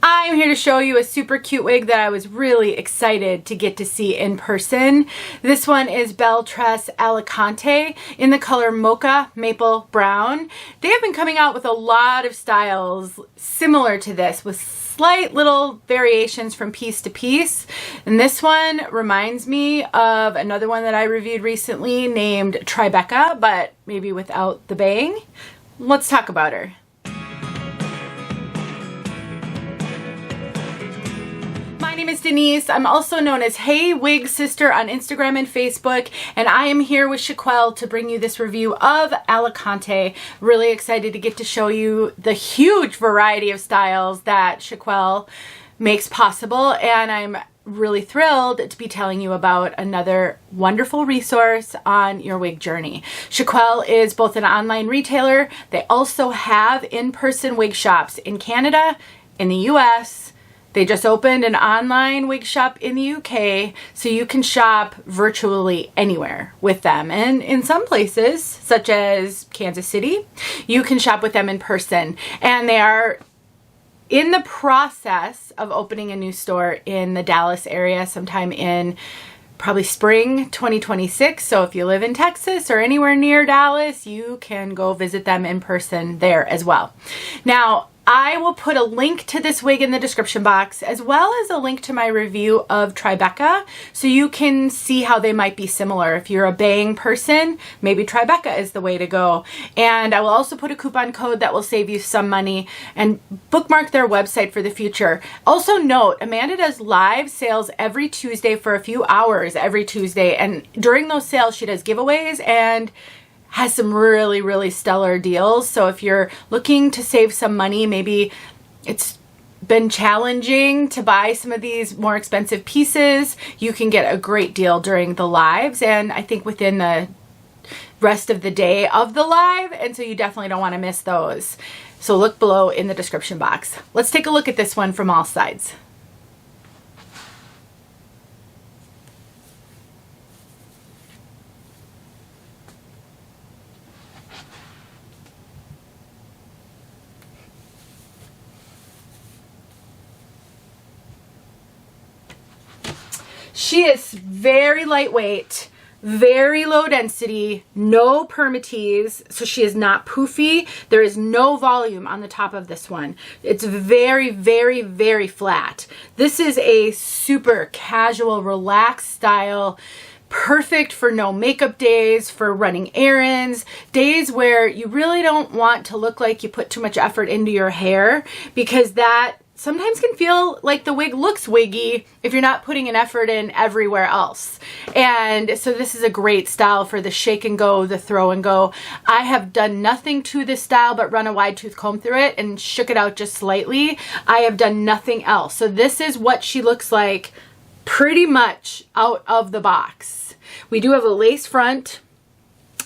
I'm here to show you a super cute wig that I was really excited to get to see in person. This one is Belle Tress Alicante in the color Mocha Maple Brown. They have been coming out with a lot of styles similar to this with slight little variations from piece to piece. And this one reminds me of another one that I reviewed recently named Tribeca, but maybe without the bang. Let's talk about her. My name is Denise. I'm also known as heywigsister on Instagram and Facebook, and I am here with 𝖺EEARkiR𝗋𝗇𝗒𝖾 to bring you this review of Alicante. Really excited to get to show you the huge variety of styles that 𝖺EEARkiRìyutuL makes possible, and I'm really thrilled to be telling you about another wonderful resource on your wig journey. 𝖺EEARkiRìyutuL is both an online retailer. They also have in-person wig shops in Canada, in the US. They just opened an online wig shop in the UK, so you can shop virtually anywhere with them. And in some places, such as Kansas City, you can shop with them in person. And they are in the process of opening a new store in the Dallas area sometime in probably spring 2026. So if you live in Texas or anywhere near Dallas, you can go visit them in person there as well. Now, I will put a link to this wig in the description box, as well as a link to my review of Tribeca, so you can see how they might be similar. If you're a bang person, maybe Tribeca is the way to go. And I will also put a coupon code that will save you some money, and bookmark their website for the future. Also note, Amanda does live sales every Tuesday for a few hours every Tuesday, and during those sales she does giveaways and has some really stellar deals. So if you're looking to save some money, maybe it's been challenging to buy some of these more expensive pieces, you can get a great deal during the lives, and I think within the rest of the day of the live, and so you definitely don't want to miss those. So look below in the description box. Let's take a look at this one from all sides. She is very lightweight, very low density, no Permatease, so she is not poofy. There is no volume on the top of this one. It's very flat. This is a super casual, relaxed style, perfect for no makeup days, for running errands, days where you really don't want to look like you put too much effort into your hair, because that sometimes can feel like the wig looks wiggy if you're not putting an effort in everywhere else. And so this is a great style for the shake and go, the throw and go. I have done nothing to this style but run a wide tooth comb through it and shook it out just slightly. I have done nothing else. So this is what she looks like pretty much out of the box. We do have a lace front,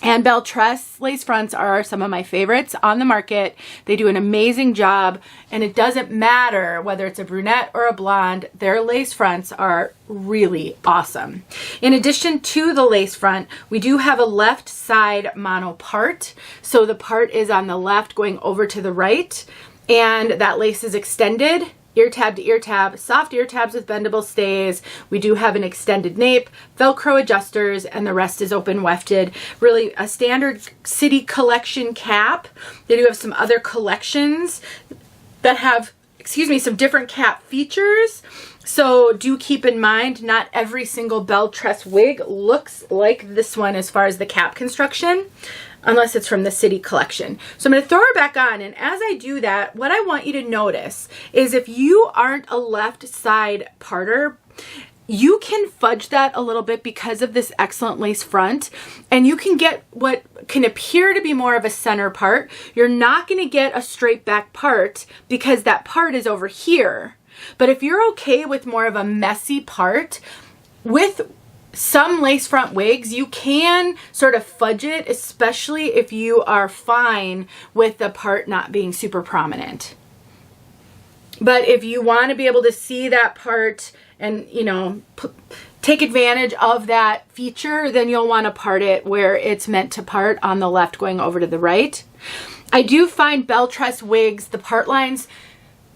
and Belle Tress lace fronts are some of my favorites on the market. They do an amazing job, and it doesn't matter whether it's a brunette or a blonde, their lace fronts are really awesome. In addition to the lace front, we do have a left side mono part. So the part is on the left going over to the right, and that lace is extended. Ear tab to ear tab, soft ear tabs with bendable stays. We do have an extended nape, Velcro adjusters, and the rest is open wefted. Really a standard city collection cap. They do have some other collections that have, some different cap features. So do keep in mind, not every single Belle Tress wig looks like this one as far as the cap construction, unless it's from the city collection. So I'm going to throw her back on, and as I do that, what I want you to notice is if you aren't a left side parter, you can fudge that a little bit because of this excellent lace front, and you can get what can appear to be more of a center part. You're not going to get a straight back part because that part is over here. But if you're okay with more of a messy part, with some lace front wigs, you can sort of fudge it, especially if you are fine with the part not being super prominent. But if you want to be able to see that part and, take advantage of that feature, then you'll want to part it where it's meant to part on the left going over to the right. I do find Belle Tress wigs, the part lines,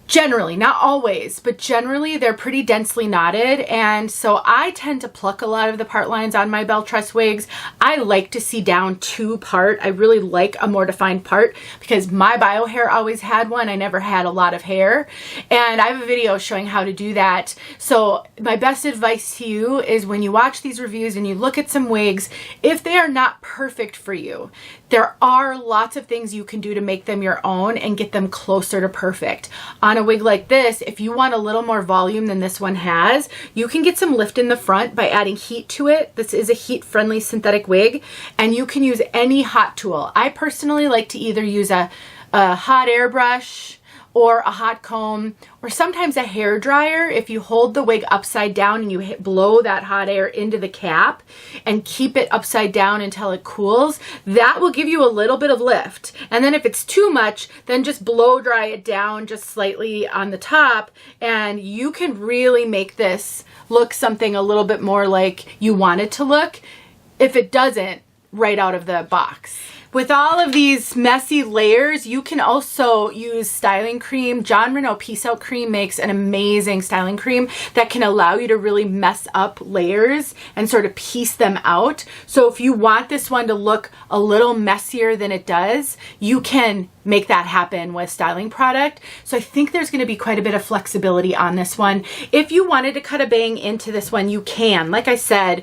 Generally, not always, but generally they're pretty densely knotted, and so I tend to pluck a lot of the part lines on my Belle Tress wigs. I like to see down to part. I really like a more defined part because my bio hair always had one. I never had a lot of hair, and I have a video showing how to do that. So my best advice to you is when you watch these reviews and you look at some wigs, if they are not perfect for you, there are lots of things you can do to make them your own and get them closer to perfect. On a wig like this, if you want a little more volume than this one has, you can get some lift in the front by adding heat to it. This is a heat-friendly synthetic wig, and you can use any hot tool. I personally like to either use a hot air brush or a hot comb, or sometimes a hair dryer. If you hold the wig upside down and you blow that hot air into the cap and keep it upside down until it cools, that will give you a little bit of lift. And then if it's too much, then just blow dry it down just slightly on the top, and you can really make this look something a little bit more like you want it to look if it doesn't right out of the box. With all of these messy layers, you can also use styling cream. Jon Renau Piece Out Cream makes an amazing styling cream that can allow you to really mess up layers and sort of piece them out. So if you want this one to look a little messier than it does, you can make that happen with styling product. So I think there's going to be quite a bit of flexibility on this one. If you wanted to cut a bang into this one, you can. Like I said,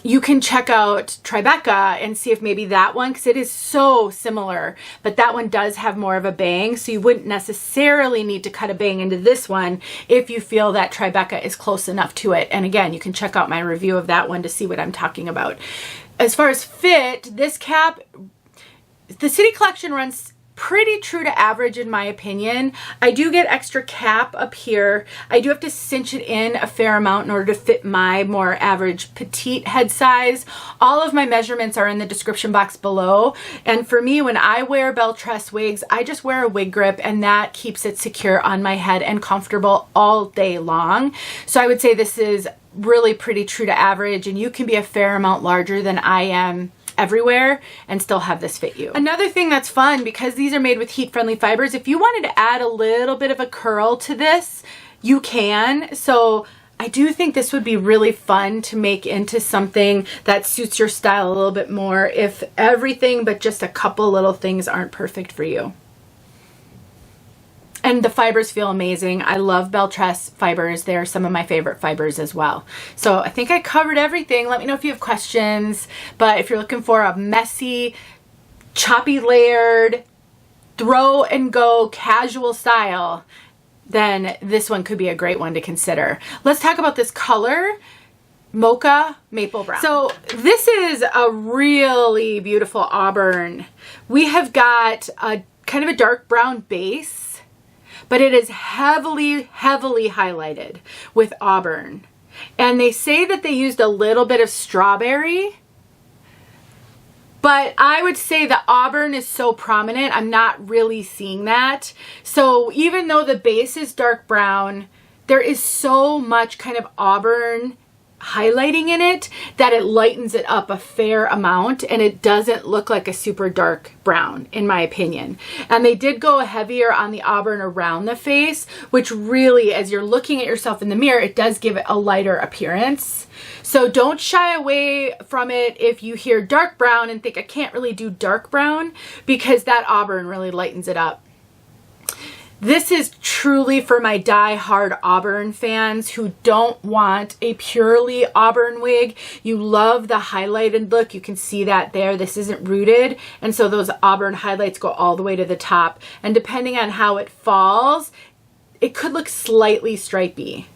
you can check out Tribeca and see if maybe that one, because it is so similar, but that one does have more of a bang, so you wouldn't necessarily need to cut a bang into this one if you feel that Tribeca is close enough to it. And again, you can check out my review of that one to see what I'm talking about. As far as fit, this cap, the City Collection runs pretty true to average in my opinion. I do get extra cap up here. I do have to cinch it in a fair amount in order to fit my more average petite head size. All of my measurements are in the description box below. And for me, when I wear Belle Tress wigs, I just wear a wig grip, and that keeps it secure on my head and comfortable all day long. So I would say this is really pretty true to average, and you can be a fair amount larger than I am everywhere and still have this fit you. Another thing that's fun, because these are made with heat-friendly fibers, if you wanted to add a little bit of a curl to this, you can. So I do think this would be really fun to make into something that suits your style a little bit more if everything but just a couple little things aren't perfect for you. And the fibers feel amazing. I love Belle Tress fibers. They're some of my favorite fibers as well. So I think I covered everything. Let me know if you have questions. But if you're looking for a messy, choppy layered, throw and go casual style, then this one could be a great one to consider. Let's talk about this color. Mocha Maple Brown. So this is a really beautiful auburn. We have got a kind of a dark brown base, but it is heavily, heavily highlighted with auburn. And they say that they used a little bit of strawberry, but I would say the auburn is so prominent, I'm not really seeing that. So even though the base is dark brown, there is so much kind of auburn highlighting in it that it lightens it up a fair amount, and it doesn't look like a super dark brown in my opinion. And they did go heavier on the auburn around the face, which really, as you're looking at yourself in the mirror, it does give it a lighter appearance. So don't shy away from it if you hear dark brown and think I can't really do dark brown, because that auburn really lightens it up. This is truly for my die-hard auburn fans who don't want a purely auburn wig. You love the highlighted look. You can see that there. This isn't rooted, and so those auburn highlights go all the way to the top. And depending on how it falls, it could look slightly stripy.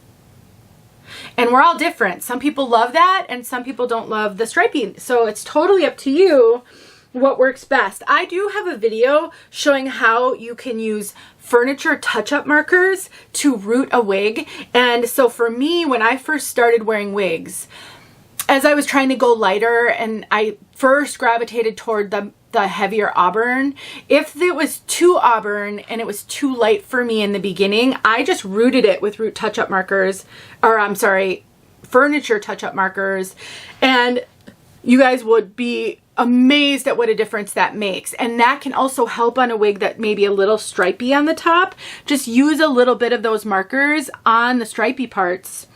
And we're all different. Some people love that, and some people don't love the striping. So it's totally up to you what works best. I do have a video showing how you can use furniture touch-up markers to root a wig. And so for me, when I first started wearing wigs, as I was trying to go lighter, and I first gravitated toward the heavier auburn, if it was too auburn and it was too light for me in the beginning, I just rooted it with root touch-up markers, or furniture touch-up markers, and you guys would be amazed at what a difference that makes. And that can also help on a wig that may be a little stripy on the top. Just use a little bit of those markers on the stripy parts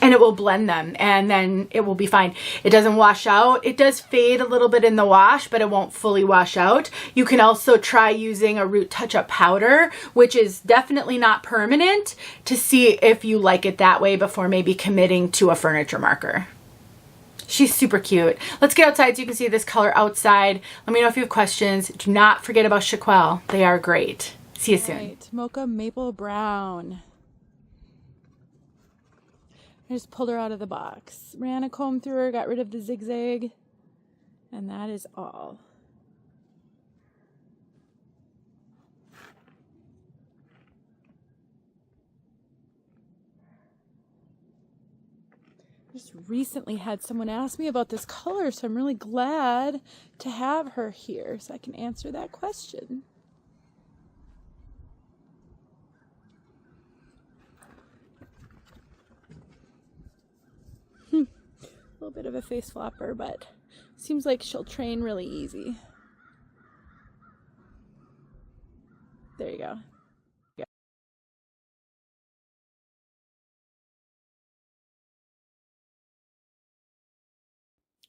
and it will blend them, and then it will be fine. It doesn't wash out. It does fade a little bit in the wash, but it won't fully wash out. You can also try using a root touch-up powder, which is definitely not permanent, to see if you like it that way before maybe committing to a furniture marker. She's super cute. Let's get outside so you can see this color outside. Let me know if you have questions. Do not forget about 𝖺quill. They are great. See you soon. Mocha Maple Brown. I just pulled her out of the box. Ran a comb through her, got rid of the zigzag, and that is all. Just recently had someone ask me about this color, so I'm really glad to have her here so I can answer that question. A little bit of a face flopper, but seems like she'll train really easy. There you go.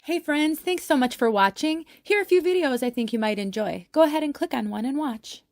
Hey friends, thanks so much for watching. Here are a few videos I think you might enjoy. Go ahead and click on one and watch.